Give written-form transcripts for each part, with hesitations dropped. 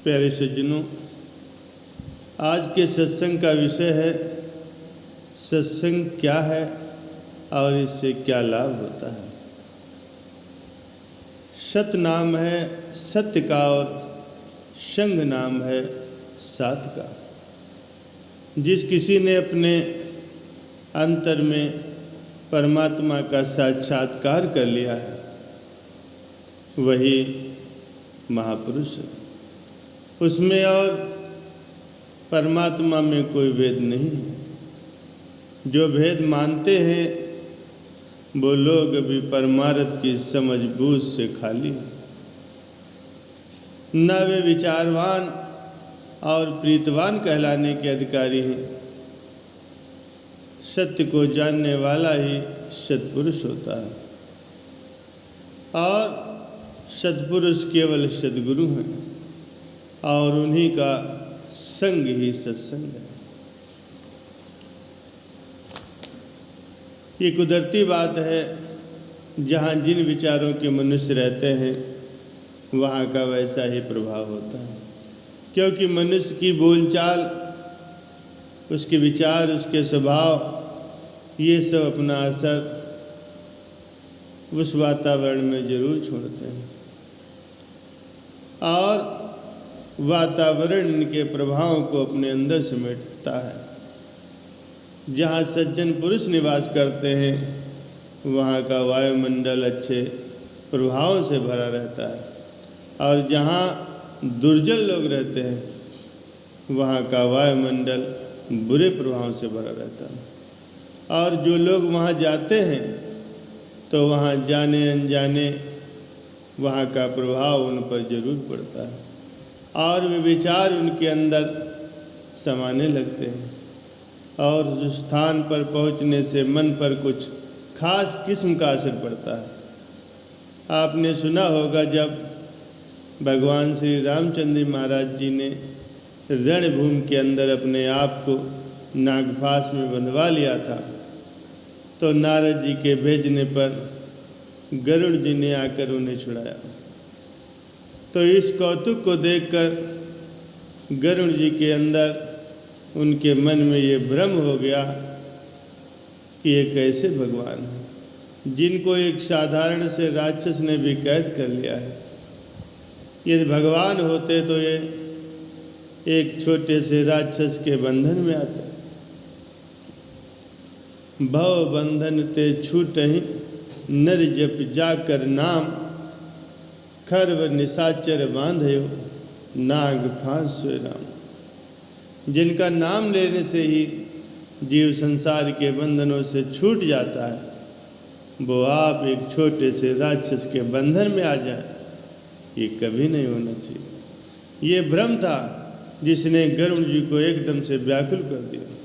प्यारे सज्जनों, आज के सत्संग का विषय है सत्संग क्या है और इससे क्या लाभ होता है। सत नाम है सत्य का और संग नाम है साथ का। जिस किसी ने अपने अंतर में परमात्मा का साक्षात्कार कर लिया है वही महापुरुष है। उसमें और परमात्मा में कोई भेद नहीं है। जो भेद मानते हैं वो लोग अभी परमार्थ की समझ बूझ से खाली हैं। न वे विचारवान और प्रीतवान कहलाने के अधिकारी हैं। सत्य को जानने वाला ही सत्पुरुष होता है और सत्पुरुष केवल सद्गुरु हैं और उन्हीं का संग ही सत्संग है। ये कुदरती बात है, जहाँ जिन विचारों के मनुष्य रहते हैं वहाँ का वैसा ही प्रभाव होता है। क्योंकि मनुष्य की बोलचाल, उसके विचार, उसके स्वभाव, ये सब अपना असर उस वातावरण में जरूर छोड़ते हैं और वातावरण इनके प्रभावों को अपने अंदर समेटता है। जहाँ सज्जन पुरुष निवास करते हैं वहाँ का वायुमंडल अच्छे प्रभावों से भरा रहता है और जहाँ दुर्जन लोग रहते हैं वहाँ का वायुमंडल बुरे प्रभावों से भरा रहता है। और जो लोग वहाँ जाते हैं तो वहाँ जाने अनजाने वहाँ का प्रभाव उन पर जरूर पड़ता है और वे विचार उनके अंदर समाने लगते हैं और उस स्थान पर पहुँचने से मन पर कुछ खास किस्म का असर पड़ता है। आपने सुना होगा जब भगवान श्री रामचंद्र महाराज जी ने रणभूमि के अंदर अपने आप को नागपाश में बंधवा लिया था तो नारद जी के भेजने पर गरुड़ जी ने आकर उन्हें छुड़ाया। तो इस कौतुक को देखकर गरुड़ जी के अंदर उनके मन में ये भ्रम हो गया कि ये कैसे भगवान हैं जिनको एक साधारण से राक्षस ने भी कैद कर लिया है। यदि भगवान होते तो ये एक छोटे से राक्षस के बंधन में आते। भव बंधन ते छूटहि नर जप जाकर नाम, खरव निशाचर बांधयो नाग फांस सोए राम। जिनका नाम लेने से ही जीव संसार के बंधनों से छूट जाता है वो आप एक छोटे से राक्षस के बंधन में आ जाए, ये कभी नहीं होना चाहिए। ये भ्रम था जिसने गरुड़ जी को एकदम से व्याकुल कर दिया।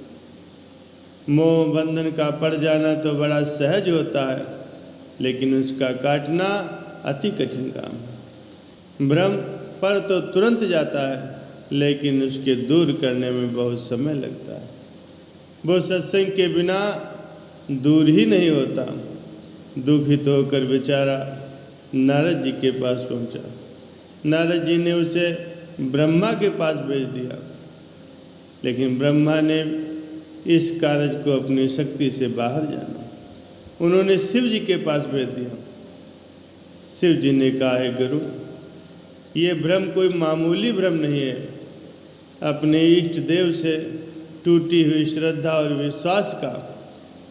मोह बंधन का पड़ जाना तो बड़ा सहज होता है लेकिन उसका काटना अति कठिन काम है। भ्रम पर तो तुरंत जाता है लेकिन उसके दूर करने में बहुत समय लगता है। वो सत्संग के बिना दूर ही नहीं होता। दुखित होकर बेचारा नारद जी के पास पहुंचा। नारद जी ने उसे ब्रह्मा के पास भेज दिया लेकिन ब्रह्मा ने इस कार्य को अपनी शक्ति से बाहर जाना। उन्होंने शिव जी के पास भेज दिया। शिव जी ने कहा है गुरु, ये भ्रम कोई मामूली भ्रम नहीं है। अपने इष्ट देव से टूटी हुई श्रद्धा और विश्वास का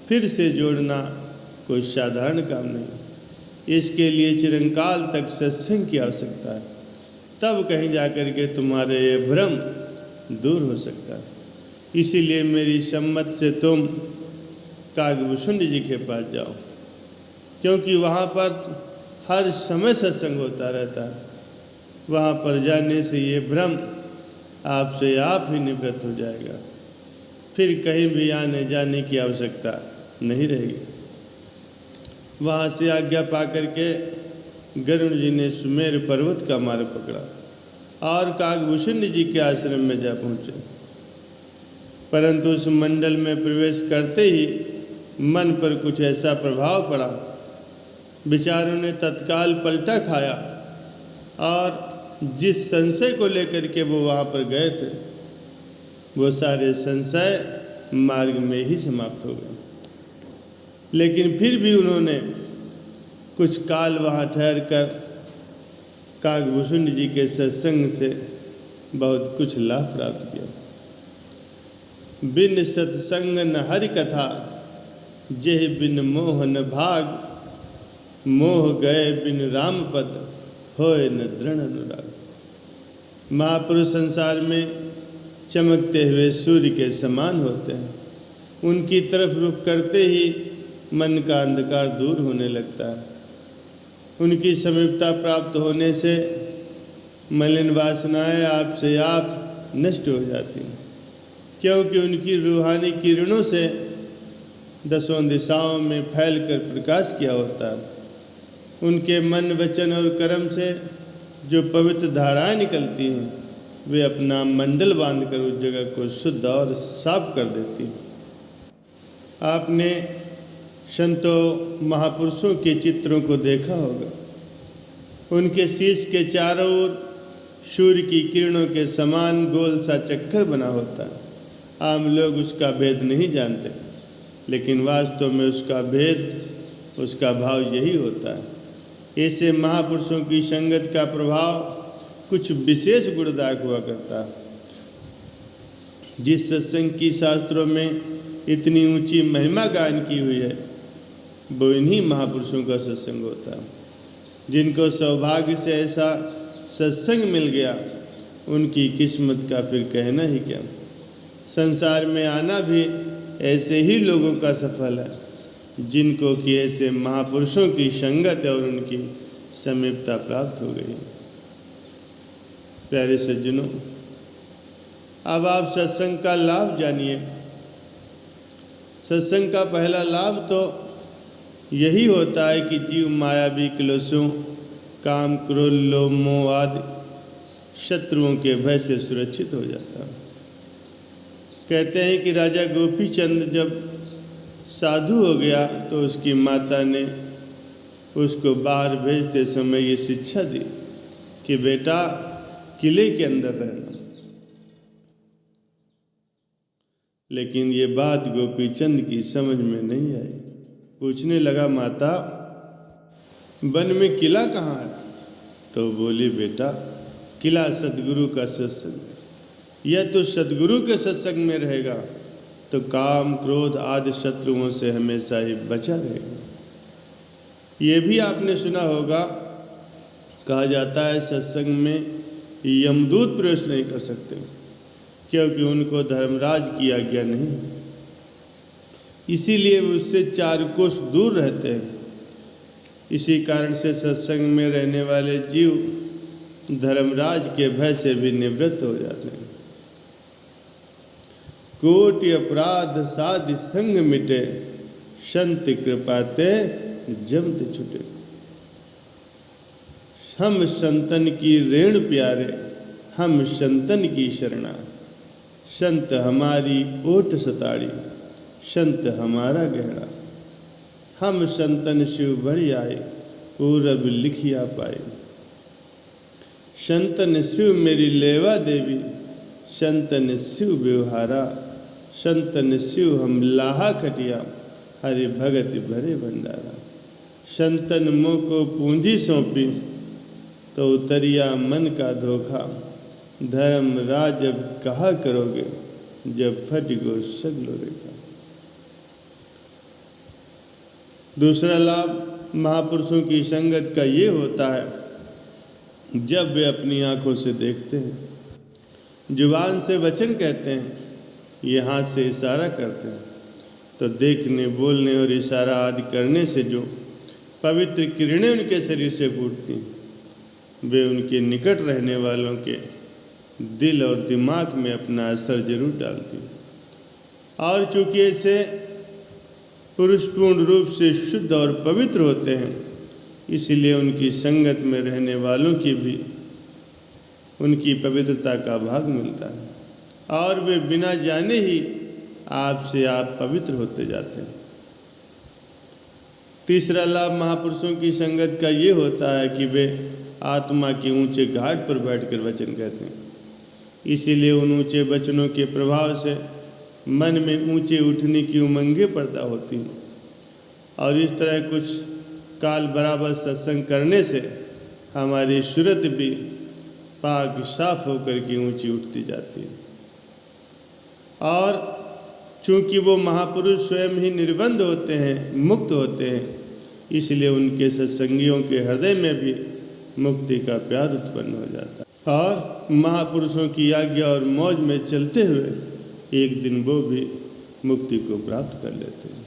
फिर से जोड़ना कोई साधारण काम नहीं। इसके लिए चिरंकाल तक सत्संग की आवश्यकता है, तब कहीं जाकर के तुम्हारे ये भ्रम दूर हो सकता है। इसीलिए मेरी सम्मत से तुम कागभूषुंड जी के पास जाओ, क्योंकि वहाँ पर हर समय सत्संग होता रहता है। वहाँ पर जाने से ये भ्रम आपसे आप ही निवृत्त हो जाएगा, फिर कहीं भी आने जाने की आवश्यकता नहीं रहेगी। वहाँ से आज्ञा पा करके गरुड़ जी ने सुमेर पर्वत का मार्ग पकड़ा और कागभूषुंड जी के आश्रम में जा पहुँचे। परंतु उस मंडल में प्रवेश करते ही मन पर कुछ ऐसा प्रभाव पड़ा, विचारों ने तत्काल पलटा खाया और जिस संशय को लेकर के वो वहाँ पर गए थे, वो सारे संशय मार्ग में ही समाप्त हो गए। लेकिन फिर भी उन्होंने कुछ काल वहाँ ठहर कर काकभूषुंड जी के सत्संग से बहुत कुछ लाभ प्राप्त किया। बिन सत्संग न हरि कथा, जेह बिन मोह न भाग, मोह गए बिन राम पद, होए न दृढ़ अनुराग। महापुरुष संसार में चमकते हुए सूर्य के समान होते हैं। उनकी तरफ रुख करते ही मन का अंधकार दूर होने लगता है। उनकी समीपता प्राप्त होने से मलिन वासनाएं आपसे आप नष्ट हो जाती हैं, क्योंकि उनकी रूहानी किरणों से दसों दिशाओं में फैलकर प्रकाश किया होता है। उनके मन, वचन और कर्म से जो पवित्र धाराएं निकलती हैं, वे अपना मंडल बांधकर उस जगह को शुद्ध और साफ कर देती हैं। आपने संतों महापुरुषों के चित्रों को देखा होगा। उनके शीश के चारों ओर सूर्य की किरणों के समान गोल सा चक्कर बना होता है। आम लोग उसका भेद नहीं जानते, लेकिन वास्तव में उसका भेद, उसका भाव यही होता है। ऐसे महापुरुषों की संगत का प्रभाव कुछ विशेष गुणदायक हुआ करता है। जिस सत्संग की शास्त्रों में इतनी ऊंची महिमा गायन की हुई है, वो इन्हीं महापुरुषों का सत्संग होता है। जिनको सौभाग्य से ऐसा सत्संग मिल गया, उनकी किस्मत का फिर कहना ही क्या। संसार में आना भी ऐसे ही लोगों का सफल है, जिनको कि ऐसे महापुरुषों की संगत और उनकी समीपता प्राप्त हो गई। प्यारे सज्जनों, अब आप सत्संग का लाभ जानिए। सत्संग का पहला लाभ तो यही होता है कि जीव मायावी क्लेशों, काम, क्रोध, लोभ, मोह आदि शत्रुओं के भय से सुरक्षित हो जाता है। कहते हैं कि राजा गोपीचंद जब साधु हो गया तो उसकी माता ने उसको बाहर भेजते समय ये शिक्षा दी कि बेटा किले के अंदर रहना। लेकिन ये बात गोपीचंद की समझ में नहीं आई। पूछने लगा, माता वन में किला कहाँ है? तो बोली, बेटा किला सदगुरु का सत्संग है। यह तो सदगुरु के सत्संग में रहेगा तो काम, क्रोध आदि शत्रुओं से हमेशा ही बचा रहेगा। ये भी आपने सुना होगा, कहा जाता है सत्संग में यमदूत प्रवेश नहीं कर सकते, क्योंकि उनको धर्मराज की आज्ञा नहीं। इसीलिए वे उससे 4 कोस दूर रहते हैं। इसी कारण से सत्संग में रहने वाले जीव धर्मराज के भय से भी निवृत्त हो जाते हैं। कोटि अपराध साधि संग मिटे, संत कृपाते जमत छुटे। हम संतन की रेण प्यारे, हम संतन की शरणा। संत हमारी ओट सताड़ी, संत हमारा गहरा। हम संतन शिव बड़ी आए, पूरब लिखिया पाए। संतन शिव मेरी लेवा देवी, संतन शिव व्यवहारा। संतन शिव हम लाहा खटिया, हरि भगत भरे भंडारा। संतन मोह को पूंजी सौंपी, तो उतरिया मन का धोखा। धर्म राज अब कहा करोगे, जब फट गो सगलो रेखा। दूसरा लाभ महापुरुषों की संगत का ये होता है, जब वे अपनी आंखों से देखते हैं, जुबान से वचन कहते हैं, ये हाथ से इशारा करते हैं, तो देखने, बोलने और इशारा आदि करने से जो पवित्र किरणें उनके शरीर से फूटती, वे उनके निकट रहने वालों के दिल और दिमाग में अपना असर जरूर डालती। और चूँकि ऐसे पुरुष पूर्ण रूप से शुद्ध और पवित्र होते हैं, इसलिए उनकी संगत में रहने वालों की भी उनकी पवित्रता का भाग मिलता है, और वे बिना जाने ही आपसे आप पवित्र होते जाते हैं। तीसरा लाभ महापुरुषों की संगत का ये होता है कि वे आत्मा के ऊंचे घाट पर बैठकर वचन कहते हैं। इसीलिए उन ऊंचे वचनों के प्रभाव से मन में ऊंचे उठने की उमंगें पैदा होती हैं और इस तरह कुछ काल बराबर सत्संग करने से हमारी सूरत भी पाक साफ होकर के ऊंची उठती जाती है। और चूँकि वो महापुरुष स्वयं ही निर्बंध होते हैं, मुक्त होते हैं, इसलिए उनके सत्संगियों के हृदय में भी मुक्ति का प्यार उत्पन्न हो जाता है और महापुरुषों की आज्ञा और मौज में चलते हुए एक दिन वो भी मुक्ति को प्राप्त कर लेते हैं।